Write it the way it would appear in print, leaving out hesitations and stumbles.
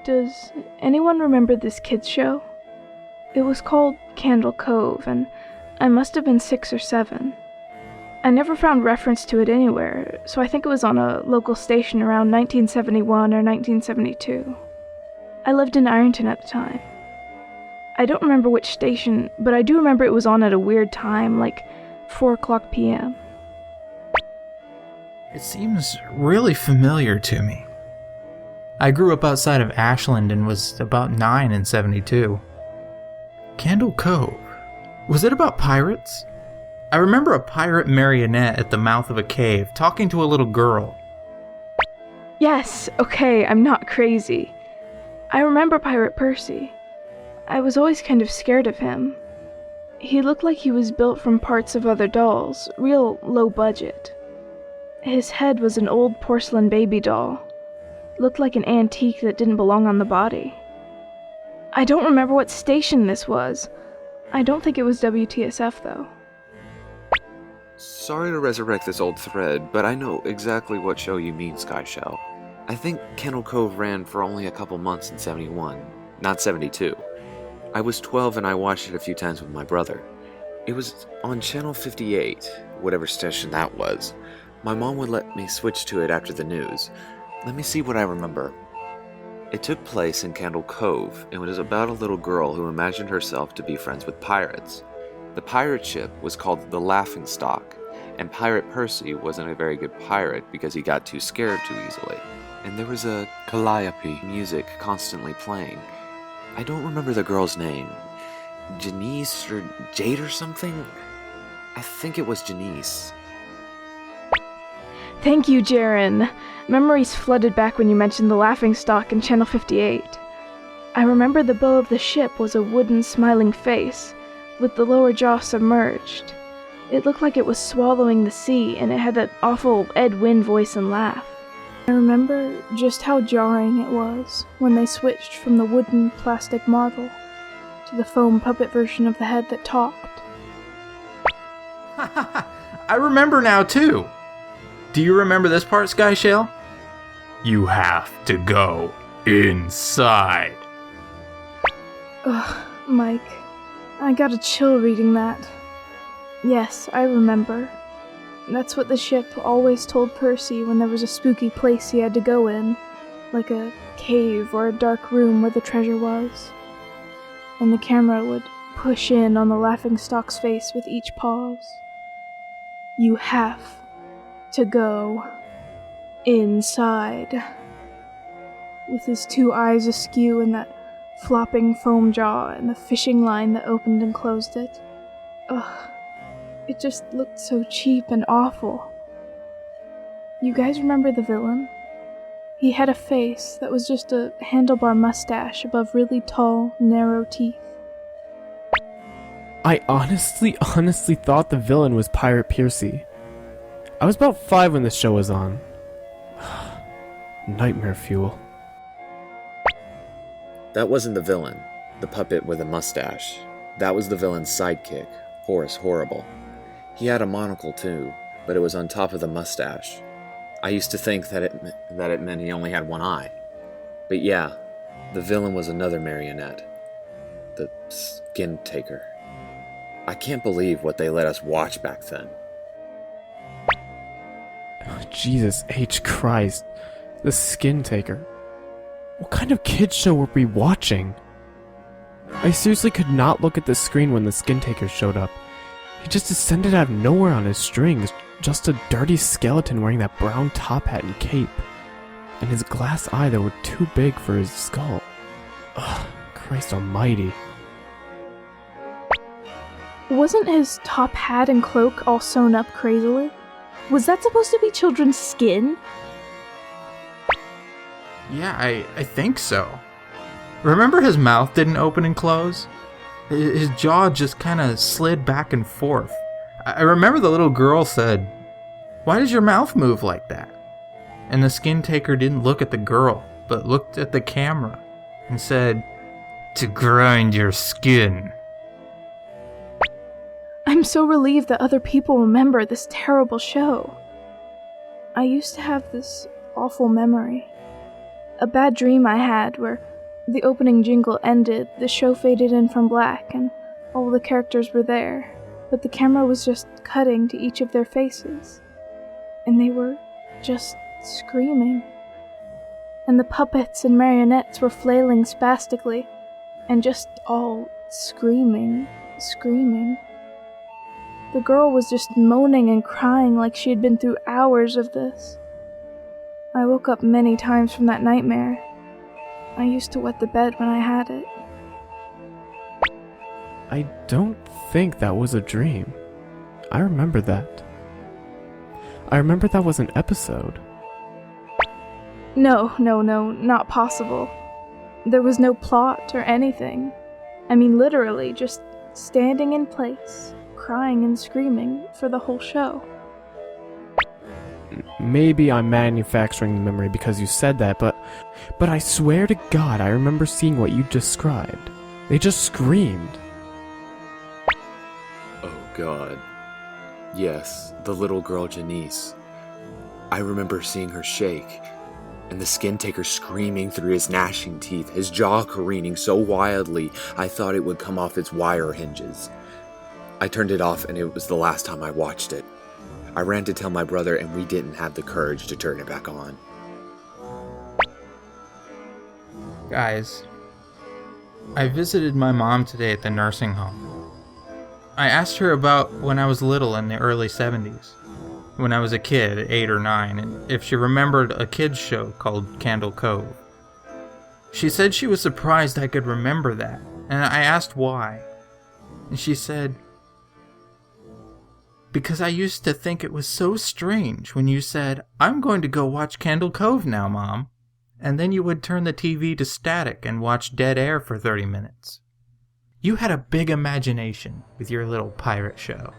Does anyone remember this kids show? It was called Candle Cove, and I must have been 6 or 7. I never found reference to it anywhere, so I think it was on a local station around 1971 or 1972. I lived in Ironton at the time. I don't remember which station, but I do remember it was on at a weird time, like 4 o'clock p.m. It seems really familiar to me. I grew up outside of Ashland and was about 9 in 72. Candle Cove. Was it about pirates? I remember a pirate marionette at the mouth of a cave talking to a little girl. Yes, okay, I'm not crazy. I remember Pirate Percy. I was always kind of scared of him. He looked like he was built from parts of other dolls, real low budget. His head was an old porcelain baby doll. Looked like an antique that didn't belong on the body. I don't remember what station this was. I don't think it was WTSF though. Sorry to resurrect this old thread, but I know exactly what show you mean, Skyshell. I think Candle Cove ran for only a couple months in 71, not 72. I was 12 and I watched it a few times with my brother. It was on Channel 58, whatever station that was. My mom would let me switch to it after the news. Let me see what I remember. It took place in Candle Cove, and it was about a little girl who imagined herself to be friends with pirates. The pirate ship was called the Laughingstock, and Pirate Percy wasn't a very good pirate because he got too scared too easily. And there was a calliope music constantly playing. I don't remember the girl's name. Janice or Jade or something? I think it was Janice. Thank you, Jaren. Memories flooded back when you mentioned the Laughingstock in Channel 58. I remember the bow of the ship was a wooden smiling face, with the lower jaw submerged. It looked like it was swallowing the sea, and it had that awful Ed Wynn voice and laugh. I remember just how jarring it was when they switched from the wooden plastic marvel to the foam puppet version of the head that talked. I remember now too. Do you remember this part, Skyshell? You have to go inside. Ugh, Mike. I got a chill reading that. Yes, I remember. That's what the ship always told Percy when there was a spooky place he had to go in, like a cave or a dark room where the treasure was. And the camera would push in on the Laughingstock's face with each pause. You have to go inside. With his 2 eyes askew and that flopping foam jaw and the fishing line that opened and closed it. Ugh. It just looked so cheap and awful. You guys remember the villain? He had a face that was just a handlebar mustache above really tall, narrow teeth. I honestly thought the villain was Pirate Percy. I was about 5 when this show was on. Nightmare fuel. That wasn't the villain, the puppet with a mustache. That was the villain's sidekick, Horace Horrible. He had a monocle too, but it was on top of the mustache. I used to think that it meant he only had one eye. But yeah, the villain was another marionette. The Skin Taker. I can't believe what they let us watch back then. Oh, Jesus H. Christ. The Skin Taker. What kind of kids show were we watching? I seriously could not look at the screen when the Skin Taker showed up. He just descended out of nowhere on his strings, just a dirty skeleton wearing that brown top hat and cape. And his glass eye that were too big for his skull. Ugh, Christ almighty. Wasn't his top hat and cloak all sewn up crazily? Was that supposed to be children's skin? Yeah, I think so. Remember his mouth didn't open and close? His jaw just kind of slid back and forth. I remember the little girl said, "Why does your mouth move like that?" And the Skin Taker didn't look at the girl, but looked at the camera and said, "To grind your skin." I'm so relieved that other people remember this terrible show. I used to have this awful memory. A bad dream I had where The opening jingle ended, the show faded in from black, and all the characters were there, but the camera was just cutting to each of their faces. And they were just screaming. And the puppets and marionettes were flailing spastically, and just all screaming. The girl was just moaning and crying like she had been through hours of this. I woke up many times from that nightmare. I used to wet the bed when I had it. I don't think that was a dream. I remember that. I remember that was an episode. No, not possible. There was no plot or anything. I mean, literally, just standing in place, crying and screaming for the whole show. Maybe I'm manufacturing the memory because you said that, but I swear to God I remember seeing what you described. They just screamed. Oh God. Yes, the little girl Janice. I remember seeing her shake, and the skin taker screaming through his gnashing teeth, his jaw careening so wildly I thought it would come off its wire hinges. I turned it off and it was the last time I watched it. I ran to tell my brother and we didn't have the courage to turn it back on. Guys, I visited my mom today at the nursing home. I asked her about when I was little in the early 70s, when I was a kid, 8 or 9, and if she remembered a kids show called Cove. She said she was surprised I could remember that, and I asked why. And she said, "Because I used to think it was so strange when you said, 'I'm going to go watch Cove now, Mom,' and then you would turn the TV to static and watch dead air for 30 minutes. You had a big imagination with your little pirate show."